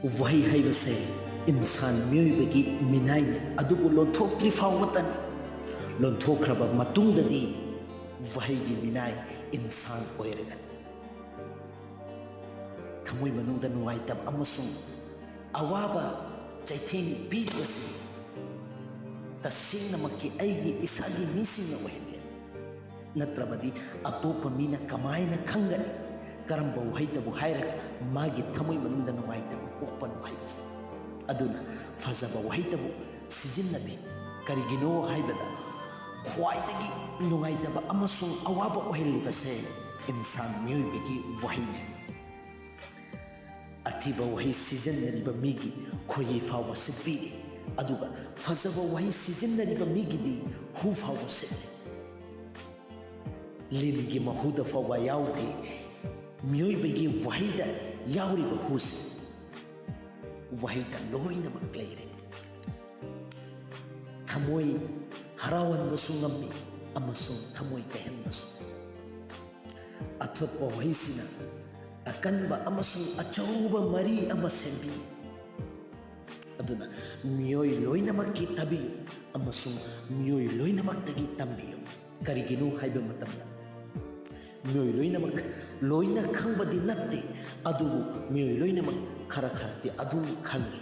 वही हैबसे इंसान मियोइबगी मिनाइने अदुबु लोंथोक्ट्रि फावतनी लोंथोख्रबा मतुंगददी वहीगी मिनाइ इंसान ओइरगन थमोइ मनुंगदा नुंगाइतब अमसुंग अवाबा चैथेन पीबसी तसेंगनमक्की अइगी इसागी मीसिंगना ओइहले नत्रबदी अतोप मीना कमाइना खंगनी करंबा वहीतबु हाइरगा मागी थमोइ मनुंगदा नुंगाइतब पोकपनु हाइबस अदुना फजबा वहीतबु सिजिन्नबी करिगिनो हाइबदा ख्वाइदगी नुंगाइतबा अमसुंग अवाबा ओइहलिबसे इंसान मियोइबगी वहीने अथीबा वही सिजिन्नरिबा मीगी खोयि फावबा सिपीरी अदुगा फजबा वही सिजिन्नरिबा मीगिदी हु फावबा सिपी लिनगी महुदा फावबा याउदे मियोइबगी वहीदा याउरिबा हुसे वहीदा लोइनमक लेरे थमोइ हरावनबसु ngami amasung thamoi kahenbasu athoppa wahisina akanba amasung achauba mari ama sembi aduna miyoi loinamakki tabi amasung miyoi loinamaktagi tambiyo kariginu haiba matamda miyoi loinamak loina khangbadi natte adubu miyoi loinamak khara kharati adum khangi